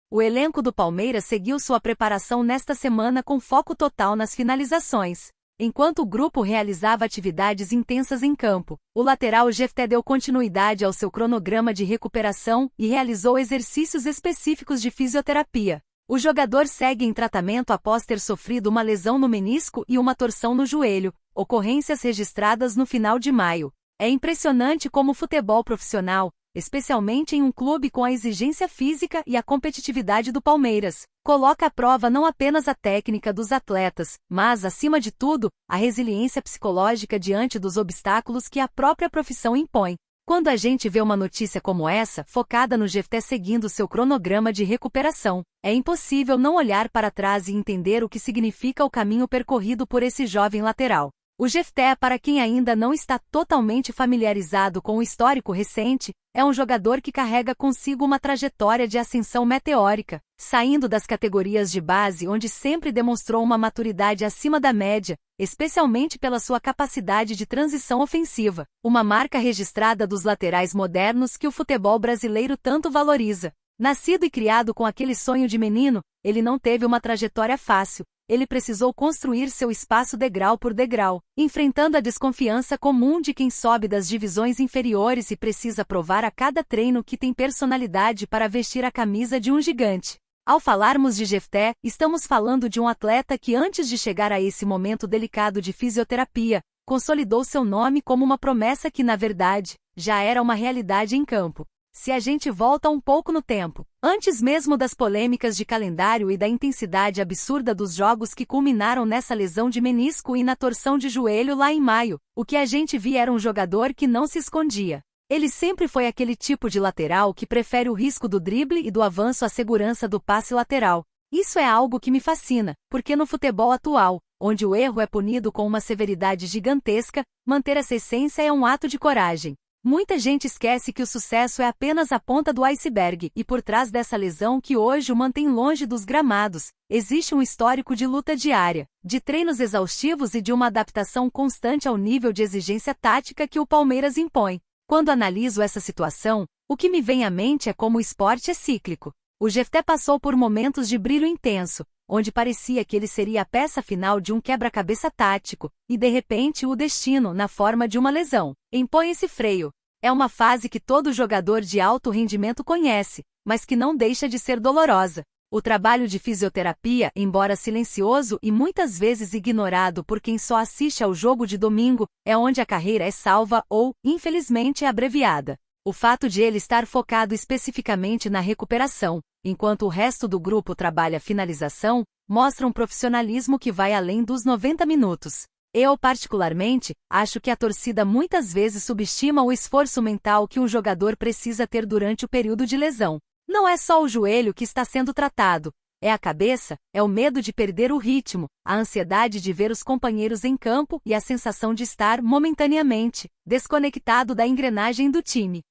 O elenco do Palmeiras seguiu sua preparação nesta semana com foco total nas finalizações. Enquanto o grupo realizava atividades intensas em campo, o lateral Jefté deu continuidade ao seu cronograma de recuperação e realizou exercícios específicos de fisioterapia. O jogador segue em tratamento após ter sofrido uma lesão no menisco e uma torção no joelho, ocorrências registradas no final de maio. É impressionante como o futebol profissional, especialmente em um clube com a exigência física e a competitividade do Palmeiras, coloca à prova não apenas a técnica dos atletas, mas, acima de tudo, a resiliência psicológica diante dos obstáculos que a própria profissão impõe. Quando a gente vê uma notícia como essa, focada no Jefté seguindo seu cronograma de recuperação, é impossível não olhar para trás e entender o que significa o caminho percorrido por esse jovem lateral. O Jefté, para quem ainda não está totalmente familiarizado com o histórico recente, é um jogador que carrega consigo uma trajetória de ascensão meteórica, saindo das categorias de base onde sempre demonstrou uma maturidade acima da média, especialmente pela sua capacidade de transição ofensiva, uma marca registrada dos laterais modernos que o futebol brasileiro tanto valoriza. Nascido e criado com aquele sonho de menino, ele não teve uma trajetória fácil. Ele precisou construir seu espaço degrau por degrau, enfrentando a desconfiança comum de quem sobe das divisões inferiores e precisa provar a cada treino que tem personalidade para vestir a camisa de um gigante. Ao falarmos de Jefté, estamos falando de um atleta que antes de chegar a esse momento delicado de fisioterapia, consolidou seu nome como uma promessa que, na verdade, já era uma realidade em campo. Se a gente volta um pouco no tempo, antes mesmo das polêmicas de calendário e da intensidade absurda dos jogos que culminaram nessa lesão de menisco e na torção de joelho lá em maio, o que a gente via era um jogador que não se escondia. Ele sempre foi aquele tipo de lateral que prefere o risco do drible e do avanço à segurança do passe lateral. Isso é algo que me fascina, porque no futebol atual, onde o erro é punido com uma severidade gigantesca, manter essa essência é um ato de coragem. Muita gente esquece que o sucesso é apenas a ponta do iceberg e por trás dessa lesão que hoje o mantém longe dos gramados, existe um histórico de luta diária, de treinos exaustivos e de uma adaptação constante ao nível de exigência tática que o Palmeiras impõe. Quando analiso essa situação, o que me vem à mente é como o esporte é cíclico. O Jefté passou por momentos de brilho intenso, onde parecia que ele seria a peça final de um quebra-cabeça tático, e de repente o destino, na forma de uma lesão, impõe esse freio. É uma fase que todo jogador de alto rendimento conhece, mas que não deixa de ser dolorosa. O trabalho de fisioterapia, embora silencioso e muitas vezes ignorado por quem só assiste ao jogo de domingo, é onde a carreira é salva ou, infelizmente, é abreviada. O fato de ele estar focado especificamente na recuperação, enquanto o resto do grupo trabalha a finalização, mostra um profissionalismo que vai além dos 90 minutos. Eu, particularmente, acho que a torcida muitas vezes subestima o esforço mental que um jogador precisa ter durante o período de lesão. Não é só o joelho que está sendo tratado, é a cabeça, é o medo de perder o ritmo, a ansiedade de ver os companheiros em campo e a sensação de estar, momentaneamente, desconectado da engrenagem do time.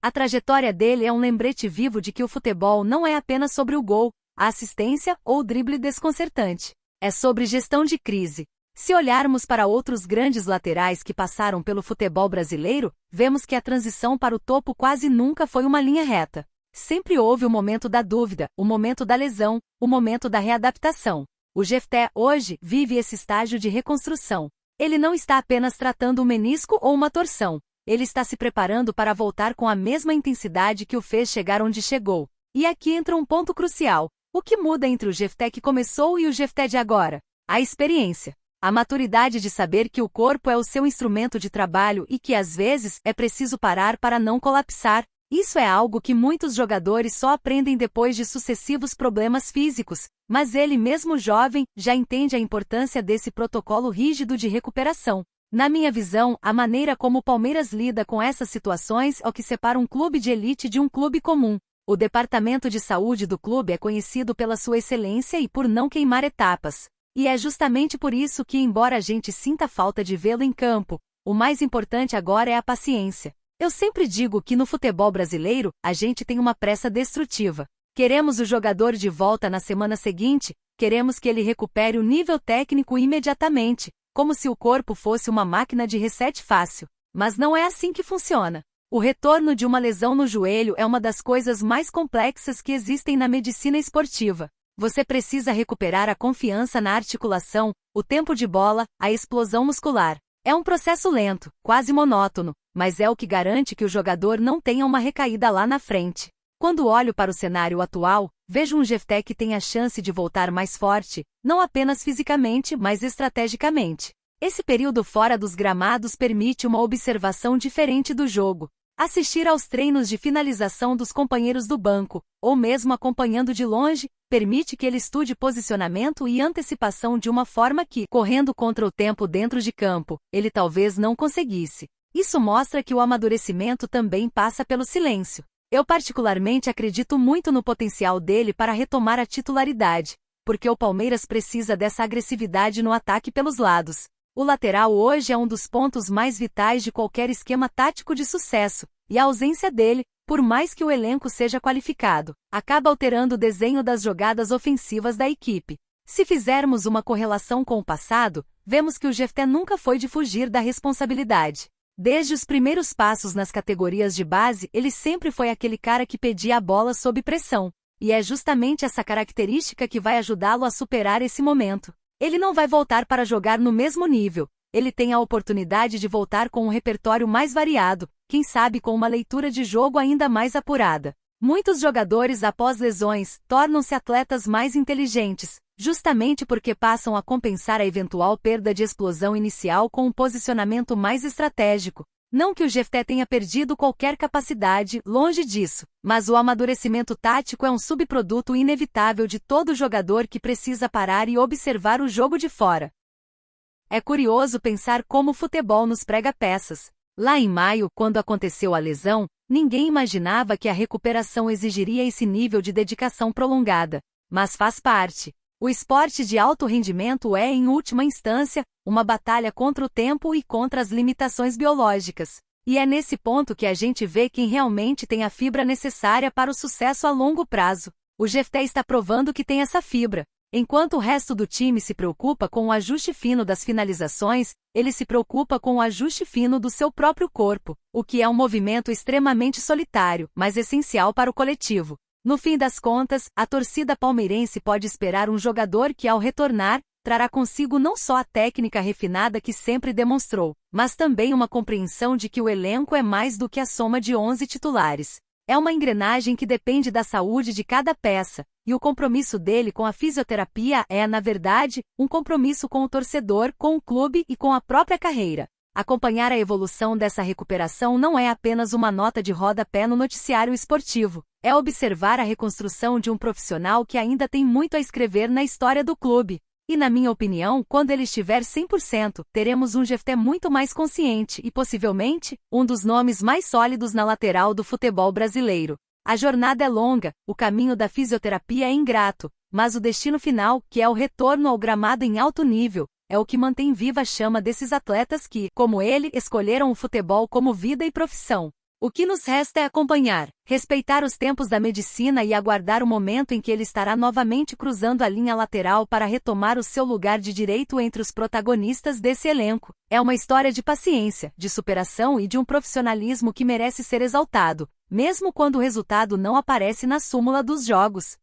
A trajetória dele é um lembrete vivo de que o futebol não é apenas sobre o gol, a assistência ou o drible desconcertante. É sobre gestão de crise. Se olharmos para outros grandes laterais que passaram pelo futebol brasileiro, vemos que a transição para o topo quase nunca foi uma linha reta. Sempre houve o momento da dúvida, o momento da lesão, o momento da readaptação. O Jefté, hoje, vive esse estágio de reconstrução. Ele não está apenas tratando um menisco ou uma torção. Ele está se preparando para voltar com a mesma intensidade que o fez chegar onde chegou. E aqui entra um ponto crucial. O que muda entre o Jefté que começou e o Jefté de agora? A experiência. A maturidade de saber que o corpo é o seu instrumento de trabalho e que, às vezes, é preciso parar para não colapsar. Isso é algo que muitos jogadores só aprendem depois de sucessivos problemas físicos, mas ele, mesmo jovem, já entende a importância desse protocolo rígido de recuperação. Na minha visão, a maneira como o Palmeiras lida com essas situações é o que separa um clube de elite de um clube comum. O departamento de saúde do clube é conhecido pela sua excelência e por não queimar etapas. E é justamente por isso que, embora a gente sinta falta de vê-lo em campo, o mais importante agora é a paciência. Eu sempre digo que no futebol brasileiro, a gente tem uma pressa destrutiva. Queremos o jogador de volta na semana seguinte, queremos que ele recupere o nível técnico imediatamente, como se o corpo fosse uma máquina de reset fácil. Mas não é assim que funciona. O retorno de uma lesão no joelho é uma das coisas mais complexas que existem na medicina esportiva. Você precisa recuperar a confiança na articulação, o tempo de bola, a explosão muscular. É um processo lento, quase monótono, mas é o que garante que o jogador não tenha uma recaída lá na frente. Quando olho para o cenário atual, vejo um Jefté que tem a chance de voltar mais forte, não apenas fisicamente, mas estrategicamente. Esse período fora dos gramados permite uma observação diferente do jogo. Assistir aos treinos de finalização dos companheiros do banco, ou mesmo acompanhando de longe, permite que ele estude posicionamento e antecipação de uma forma que, correndo contra o tempo dentro de campo, ele talvez não conseguisse. Isso mostra que o amadurecimento também passa pelo silêncio. Eu particularmente acredito muito no potencial dele para retomar a titularidade, porque o Palmeiras precisa dessa agressividade no ataque pelos lados. O lateral hoje é um dos pontos mais vitais de qualquer esquema tático de sucesso, e a ausência dele, por mais que o elenco seja qualificado, acaba alterando o desenho das jogadas ofensivas da equipe. Se fizermos uma correlação com o passado, vemos que o Jefté nunca foi de fugir da responsabilidade. Desde os primeiros passos nas categorias de base, ele sempre foi aquele cara que pedia a bola sob pressão, e é justamente essa característica que vai ajudá-lo a superar esse momento. Ele não vai voltar para jogar no mesmo nível, ele tem a oportunidade de voltar com um repertório mais variado, quem sabe com uma leitura de jogo ainda mais apurada. Muitos jogadores após lesões tornam-se atletas mais inteligentes, justamente porque passam a compensar a eventual perda de explosão inicial com um posicionamento mais estratégico. Não que o Jefté tenha perdido qualquer capacidade, longe disso, mas o amadurecimento tático é um subproduto inevitável de todo jogador que precisa parar e observar o jogo de fora. É curioso pensar como o futebol nos prega peças. Lá em maio, quando aconteceu a lesão, ninguém imaginava que a recuperação exigiria esse nível de dedicação prolongada, mas faz parte. O esporte de alto rendimento é, em última instância, uma batalha contra o tempo e contra as limitações biológicas. E é nesse ponto que a gente vê quem realmente tem a fibra necessária para o sucesso a longo prazo. O Jefté está provando que tem essa fibra. Enquanto o resto do time se preocupa com o ajuste fino das finalizações, ele se preocupa com o ajuste fino do seu próprio corpo, o que é um movimento extremamente solitário, mas essencial para o coletivo. No fim das contas, a torcida palmeirense pode esperar um jogador que, ao retornar, trará consigo não só a técnica refinada que sempre demonstrou, mas também uma compreensão de que o elenco é mais do que a soma de 11 titulares. É uma engrenagem que depende da saúde de cada peça, e o compromisso dele com a fisioterapia é, na verdade, um compromisso com o torcedor, com o clube e com a própria carreira. Acompanhar a evolução dessa recuperação não é apenas uma nota de rodapé no noticiário esportivo, é observar a reconstrução de um profissional que ainda tem muito a escrever na história do clube. E na minha opinião, quando ele estiver 100%, teremos um Jefté muito mais consciente e, possivelmente, um dos nomes mais sólidos na lateral do futebol brasileiro. A jornada é longa, o caminho da fisioterapia é ingrato, mas o destino final, que é o retorno ao gramado em alto nível, é o que mantém viva a chama desses atletas que, como ele, escolheram o futebol como vida e profissão. O que nos resta é acompanhar, respeitar os tempos da medicina e aguardar o momento em que ele estará novamente cruzando a linha lateral para retomar o seu lugar de direito entre os protagonistas desse elenco. É uma história de paciência, de superação e de um profissionalismo que merece ser exaltado, mesmo quando o resultado não aparece na súmula dos jogos.